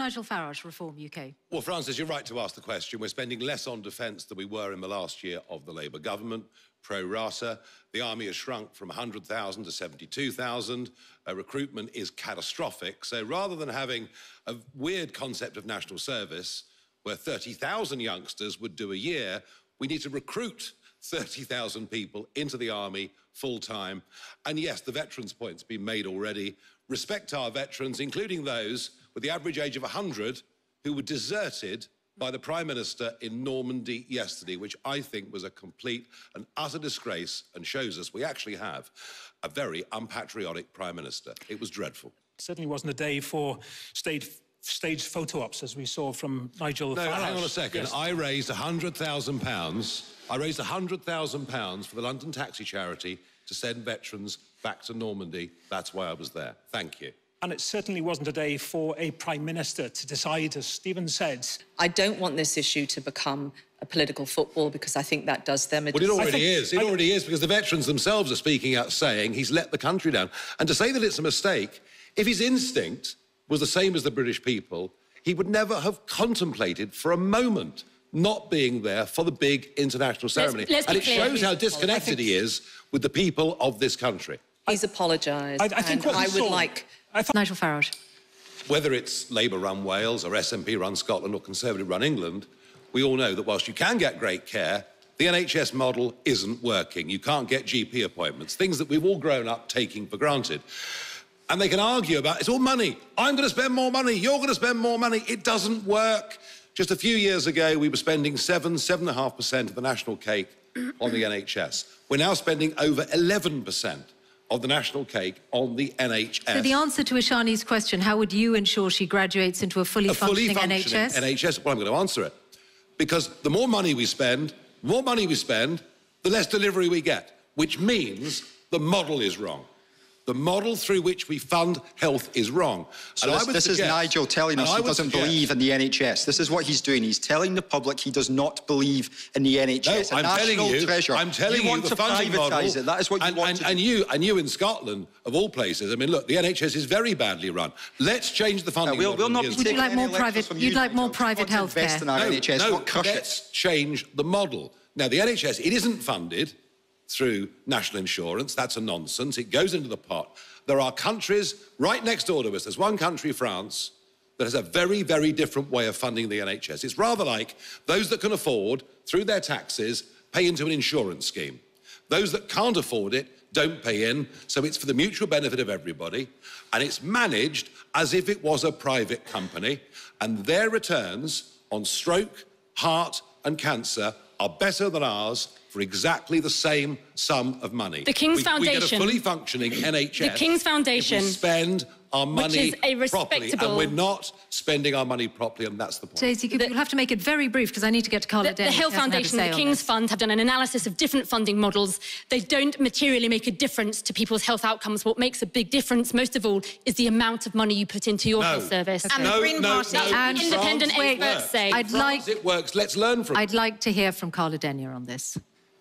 Nigel Farage, Reform UK. Well, Francis, you're right to ask the question. We're spending less on defence than we were in the last year of the Labour government. Pro rata, the army has shrunk from 100,000 to 72,000. Recruitment is catastrophic. So rather than having a weird concept of national service where 30,000 youngsters would do a year, we need to recruit 30,000 people into the army full-time. And yes, the veterans point's been made already. Respect our veterans, including those with the average age of 100 who were deserted by the Prime Minister in Normandy yesterday, which I think was a complete and utter disgrace and shows us we actually have a very unpatriotic Prime Minister. It was dreadful. It certainly wasn't a day for staged photo ops, as we saw from Nigel Farage. No, hang on a second. Yes. I raised £100,000. I raised £100,000 for the London Taxi Charity to send veterans back to Normandy. That's why I was there. Thank you. And it certainly wasn't a day for a Prime Minister to decide, as Stephen said. I don't want this issue to become a political football, because I think that does them a Well, it already is. It already is, because the veterans themselves are speaking out saying he's let the country down. And to say that it's a mistake, if his instinct was the same as the British people, he would never have contemplated for a moment not being there for the big international ceremony. And it shows how disconnected he is with the people of this country. He's apologised. I think what I we would saw, like... Nigel Farage. Whether it's Labour-run Wales or SNP-run Scotland or Conservative-run England, we all know that whilst you can get great care, the NHS model isn't working. You can't get GP appointments, things that we've all grown up taking for granted. And they can argue about, it's all money. I'm going to spend more money. You're going to spend more money. It doesn't work. Just a few years ago, we were spending 7.5% of the national cake on the NHS. We're now spending over 11% of the national cake on the NHS. So the answer to Ishani's question, how would you ensure she graduates into a fully functioning NHS? Well, I'm going to answer it. Because the more money we spend, the less delivery we get, which means the model is wrong. The model through which we fund health is wrong. So this is Nigel telling us he doesn't believe in the NHS. This is what he's doing. He's telling the public he does not believe in the NHS. No, I'm telling you, the funding model. That is what you want to do. And you in Scotland, of all places, I mean, look, the NHS is very badly run. Let's change the funding model. We'll not be taking like more private? You'd like more private healthcare? No, let's change the model. Now, the NHS, it isn't funded through national insurance. That's a nonsense. It goes into the pot. There are countries right next door to us. There's one country, France, that has a very, very different way of funding the NHS. It's rather like those that can afford, through their taxes, pay into an insurance scheme. Those that can't afford it don't pay in, so it's for the mutual benefit of everybody, and it's managed as if it was a private company, and their returns on stroke, heart and cancer are better than ours for exactly the same sum of money. The King's Foundation... We get a fully functioning NHS... The King's Foundation... if we spend our money properly, and we're not spending our money properly, and that's the point. Daisy, you'll have to make it very brief, because I need to get to Carla Denny. The Hill Foundation and the King's Fund have done an analysis of different funding models. They don't materially make a difference to people's health outcomes. What makes a big difference, most of all, is the amount of money you put into your health service. Okay. And the Green Party and independent experts say... It works. Let's learn from it. I'd like to hear from Carla Denny on this.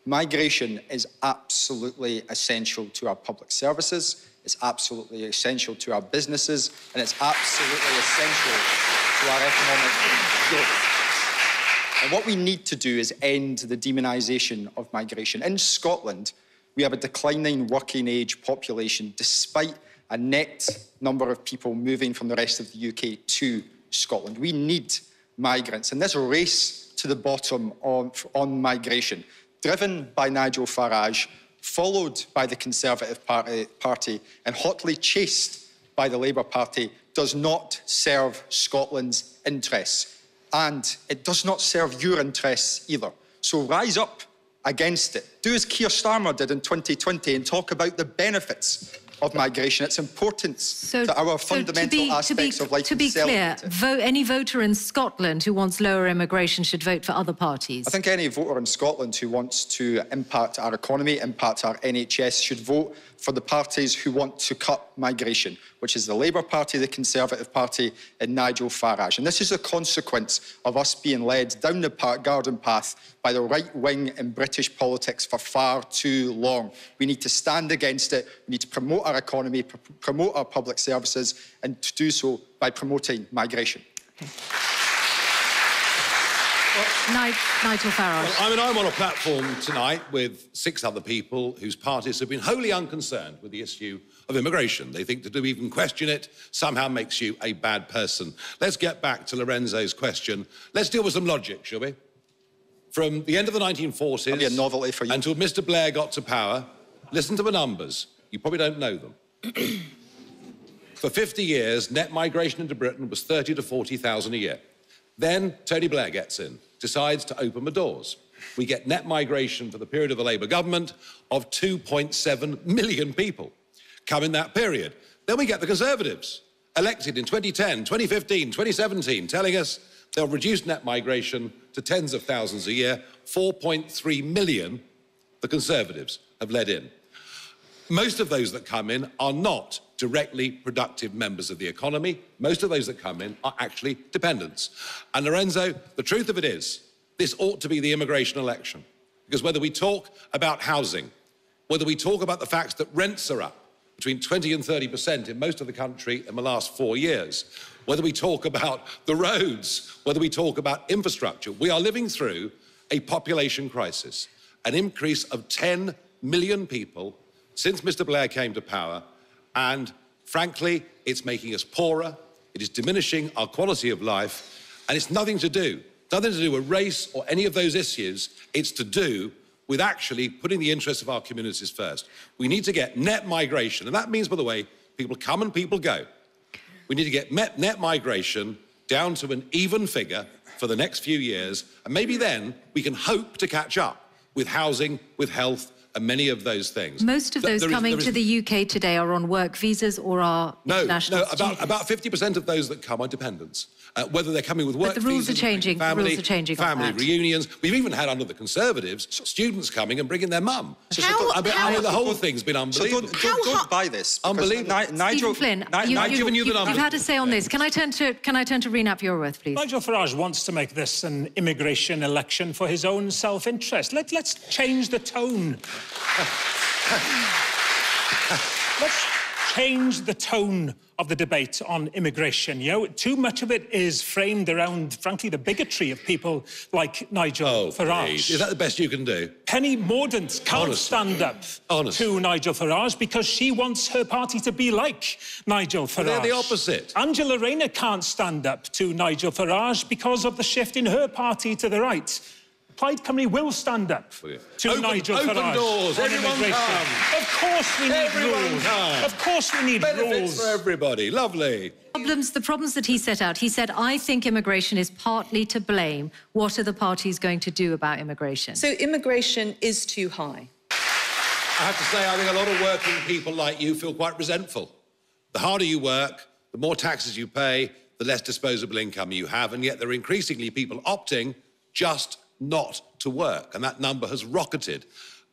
Migration is absolutely essential to our public services, it's absolutely essential to our businesses, and it's absolutely essential to our economic growth. And what we need to do is end the demonisation of migration. In Scotland, we have a declining working age population, despite a net number of people moving from the rest of the UK to Scotland. We need migrants, and this race to the bottom on migration, driven by Nigel Farage, followed by the Conservative Party and hotly chased by the Labour Party, does not serve Scotland's interests. And it does not serve your interests either. So rise up against it. Do as Keir Starmer did in 2020 and talk about the benefits of migration, its importance to our fundamental aspects of life. To be clear, any voter in Scotland who wants lower immigration should vote for other parties. I think any voter in Scotland who wants to impact our economy, impact our NHS, should vote for the parties who want to cut migration, which is the Labour Party, the Conservative Party and Nigel Farage. And this is a consequence of us being led down the garden path by the right wing in British politics for far too long. We need to stand against it. We need to promote our economy, promote our public services, and to do so by promoting migration. Nigel Farage. Well, I mean, I'm on a platform tonight with 6 other people whose parties have been wholly unconcerned with the issue of immigration. They think that to even question it somehow makes you a bad person. Let's get back to Lorenzo's question. Let's deal with some logic, shall we? From the end of the 1940s... That'll be a novelty for you. ...until Mr. Blair got to power, listen to the numbers. You probably don't know them. For 50 years, net migration into Britain was 30 to 40,000 a year. Then Tony Blair gets in, decides to open the doors. We get net migration for the period of the Labour government of 2.7 million people come in that period. Then we get the Conservatives, elected in 2010, 2015, 2017, telling us they'll reduce net migration to tens of thousands a year. 4.3 million the Conservatives have led in. Most of those that come in are not directly productive members of the economy. Most of those that come in are actually dependents. And Lorenzo, the truth of it is, this ought to be the immigration election. Because whether we talk about housing, whether we talk about the fact that rents are up between 20 and 30% in most of the country in the last 4 years, whether we talk about the roads, whether we talk about infrastructure, we are living through a population crisis, an increase of 10 million people since Mr. Blair came to power, and frankly, it's making us poorer, it is diminishing our quality of life, and it's nothing to do with race or any of those issues. It's to do with actually putting the interests of our communities first. We need to get net migration, and that means, by the way, people come and people go. We need to get net migration down to an even figure for the next few years, and maybe then we can hope to catch up with housing, with health, and many of those things. Most of those coming to the UK today are on work visas or are international students. About 50% of those that come are dependents. Whether they're coming with work but the rules visas, are changing. family, the rules are changing. Family reunions. We've even had under the Conservatives students coming and bringing their mum. The whole thing's been unbelievable. So don't buy this. Unbelievable. Nigel Flynn, you've had a say on this. Can I turn to Reenap Euroworth, please? Nigel Farage wants to make this an immigration election for his own self-interest. Let's change the tone. Let's change the tone of the debate on immigration. You know, too much of it is framed around, frankly, the bigotry of people like Nigel Farage. Please. Is that the best you can do? Penny Mordaunt can't stand up to Nigel Farage because she wants her party to be like Nigel Farage. They're the opposite. Angela Rayner can't stand up to Nigel Farage because of the shift in her party to the right. Plaid Cymru will stand up to Nigel Farage. Open doors, everyone come. Of course we need rules. Of course we need rules. Benefits for everybody, lovely. The problems that he set out, he said, I think immigration is partly to blame. What are the parties going to do about immigration? So immigration is too high. I have to say, I think a lot of working people like you feel quite resentful. The harder you work, the more taxes you pay, the less disposable income you have, and yet there are increasingly people opting just not to work, and that number has rocketed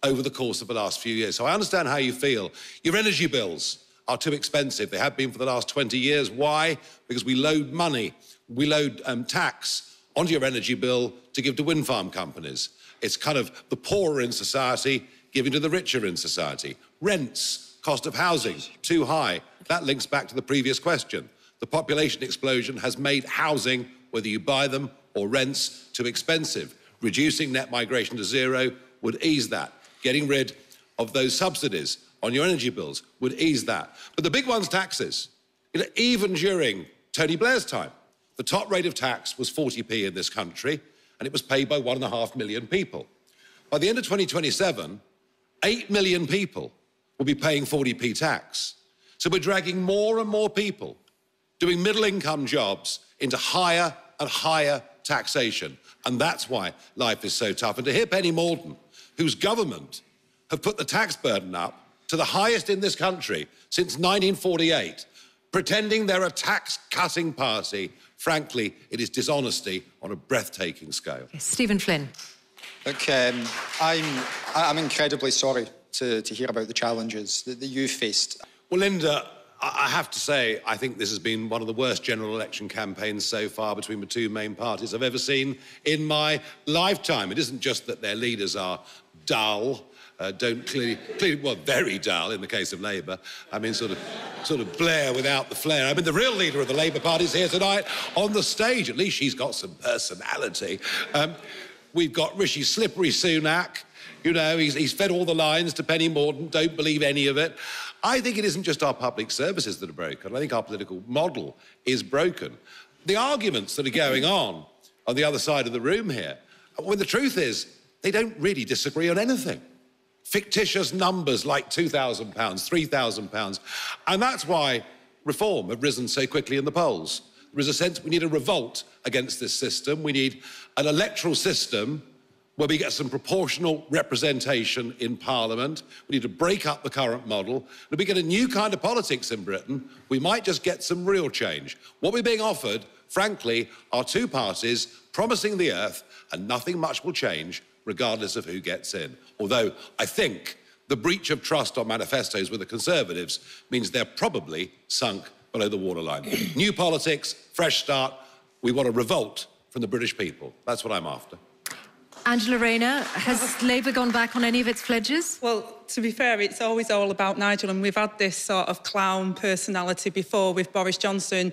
over the course of the last few years. So I understand how you feel. Your energy bills are too expensive. They have been for the last 20 years. Why? Because we load money, we load tax onto your energy bill to give to wind farm companies. It's kind of the poorer in society giving to the richer in society. Rents, cost of housing, too high. That links back to the previous question. The population explosion has made housing, whether you buy them or rents, too expensive. Reducing net migration to zero would ease that. Getting rid of those subsidies on your energy bills would ease that. But the big one's taxes. You know, even during Tony Blair's time, the top rate of tax was 40p in this country, and it was paid by 1.5 million people. By the end of 2027, 8 million people will be paying 40p tax. So we're dragging more and more people doing middle-income jobs into higher and higher taxation. And that's why life is so tough. And to hear Penny Mordaunt, whose government have put the tax burden up to the highest in this country since 1948, pretending they're a tax-cutting party, frankly, it is dishonesty on a breathtaking scale. Yes, Stephen Flynn. Look, I'm incredibly sorry to hear about the challenges that you've faced. Well, Linda, I have to say, I think this has been one of the worst general election campaigns so far between the two main parties I've ever seen in my lifetime. It isn't just that their leaders are dull, don't clearly, well, very dull in the case of Labour. I mean, sort of Blair without the flair. I mean, the real leader of the Labour Party is here tonight on the stage. At least she's got some personality. We've got Rishi Slippery Sunak. You know, he's fed all the lines to Penny Mordaunt. Don't believe any of it. I think it isn't just our public services that are broken. I think our political model is broken. The arguments that are going on the other side of the room here, when the truth is, they don't really disagree on anything. Fictitious numbers like £2,000, £3,000. And that's why reform have risen so quickly in the polls. There is a sense we need a revolt against this system. We need an electoral system where we get some proportional representation in Parliament. We need to break up the current model. And if we get a new kind of politics in Britain, we might just get some real change. What we're being offered, frankly, are two parties promising the earth, and nothing much will change regardless of who gets in. Although I think the breach of trust on manifestos with the Conservatives means they're probably sunk below the waterline. New politics, fresh start. We want a revolt from the British people. That's what I'm after. Angela Rayner, has Labour gone back on any of its pledges? Well, to be fair, it's always all about Nigel, and we've had this sort of clown personality before with Boris Johnson.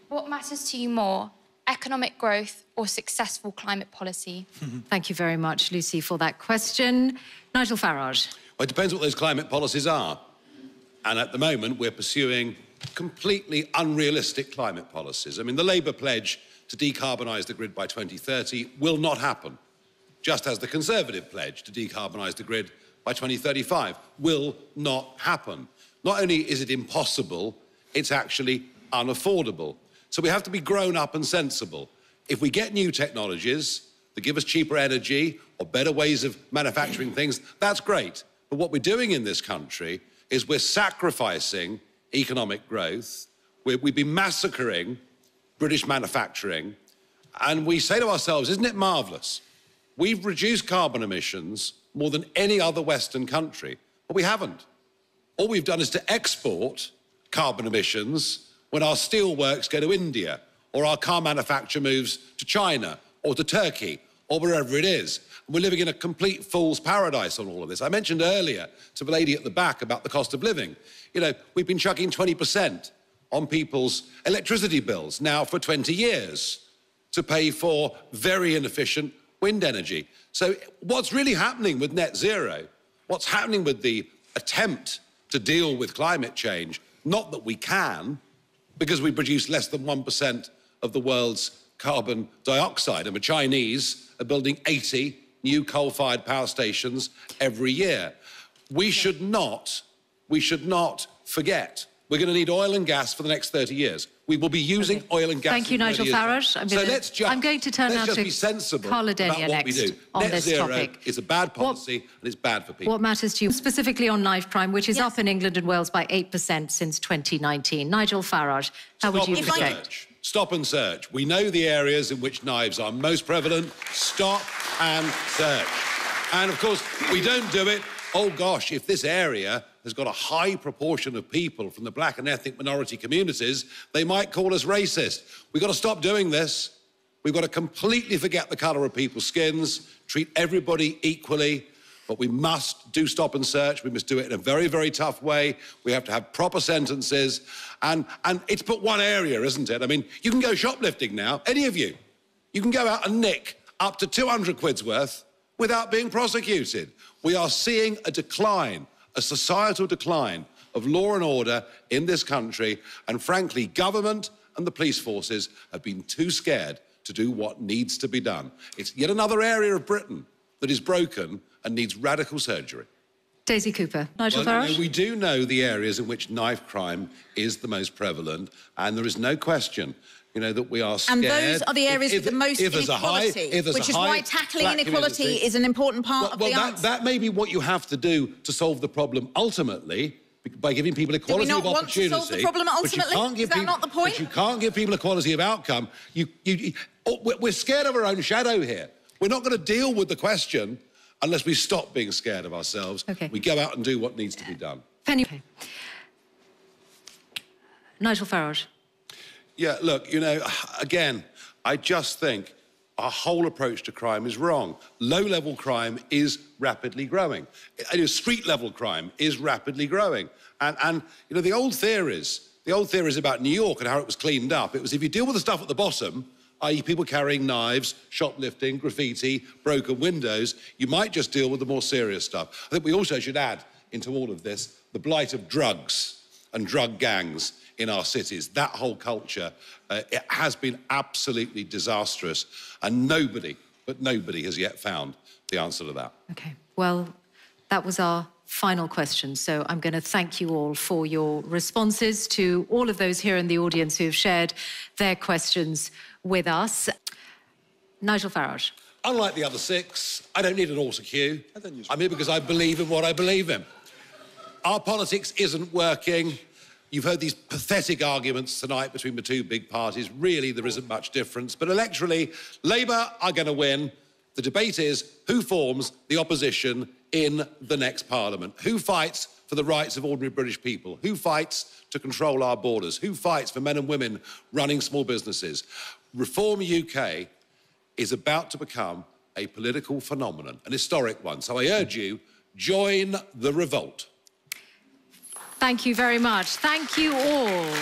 What matters to you more, economic growth or successful climate policy? Thank you very much, Lucy, for that question. Nigel Farage. Well, it depends what those climate policies are. And at the moment, we're pursuing completely unrealistic climate policies. I mean, the Labour pledge to decarbonise the grid by 2030 will not happen, just as the Conservative pledge to decarbonise the grid by 2035 will not happen. Not only is it impossible, it's actually unaffordable. So we have to be grown up and sensible. If we get new technologies that give us cheaper energy or better ways of manufacturing things, that's great. But what we're doing in this country is we're sacrificing economic growth. We've been massacring British manufacturing, and we say to ourselves, isn't it marvellous? We've reduced carbon emissions more than any other Western country, but we haven't. All we've done is to export carbon emissions when our steel works go to India, or our car manufacture moves to China, or to Turkey, or wherever it is. And we're living in a complete fool's paradise on all of this. I mentioned earlier to the lady at the back about the cost of living. You know, we've been chucking 20% on people's electricity bills now for 20 years to pay for very inefficient wind energy. So what's really happening with net zero, what's happening with the attempt to deal with climate change, not that we can, because we produce less than 1% of the world's carbon dioxide, and the Chinese are building 80 new coal-fired power stations every year. We should not forget. We're going to need oil and gas for the next 30 years. We will be using oil and gas. Thank you, Nigel Farage. I'm going to turn now to be sensible Carla Denyer about what we do. on Net this zero topic. is a bad policy and it's bad for people. What matters to you, specifically on knife crime, which is up in England and Wales by 8% since 2019? Nigel Farage, how would you protect? Stop and search. We know the areas in which knives are most prevalent. Stop and search. And of course, we don't do it. Oh gosh, if this area has got a high proportion of people from the black and ethnic minority communities, they might call us racist. We've got to stop doing this. We've got to completely forget the colour of people's skins, treat everybody equally, but we must do stop and search. We must do it in a very, very tough way. We have to have proper sentences. And it's but one area, isn't it? I mean, you can go shoplifting now, any of you. You can go out and nick up to 200 quid's worth without being prosecuted. We are seeing a decline, a societal decline of law and order in this country, and frankly, government and the police forces have been too scared to do what needs to be done. It's yet another area of Britain that is broken and needs radical surgery. Daisy Cooper. Nigel Farage? You know, we do know the areas in which knife crime is the most prevalent, and there is no question, you know, that we are scared. And those are the areas with the most inequality, which is why tackling inequality is an important part of the answer. That may be what you have to do to solve the problem ultimately, by giving people equality of opportunity. Do we not want to solve the problem ultimately? Is that not the point? But you can't give people equality of outcome. We're scared of our own shadow here. We're not going to deal with the question unless we stop being scared of ourselves. Okay. We go out and do what needs to be done. Penny. Nigel Farage. Yeah, look, you know, again, I just think our whole approach to crime is wrong. Low-level crime is rapidly growing. Street-level crime is rapidly growing. And you know, the old theories about New York and how it was cleaned up, it was if you deal with the stuff at the bottom, i.e. people carrying knives, shoplifting, graffiti, broken windows, you might just deal with the more serious stuff. I think we also should add into all of this the blight of drugs and drug gangs in our cities. That whole culture, it has been absolutely disastrous, and nobody has yet found the answer to that. Okay, well, that was our final question. So I'm going to thank you all for your responses, to all of those here in the audience who have shared their questions with us. Nigel Farage. Unlike the other six, I don't need an autocue. I'm here because I believe in what I believe in. Our politics isn't working. You've heard these pathetic arguments tonight between the two big parties. Really, there isn't much difference. But electorally, Labour are going to win. The debate is who forms the opposition in the next Parliament? Who fights for the rights of ordinary British people? Who fights to control our borders? Who fights for men and women running small businesses? Reform UK is about to become a political phenomenon, an historic one. So I urge you, join the revolt. Thank you very much. Thank you all.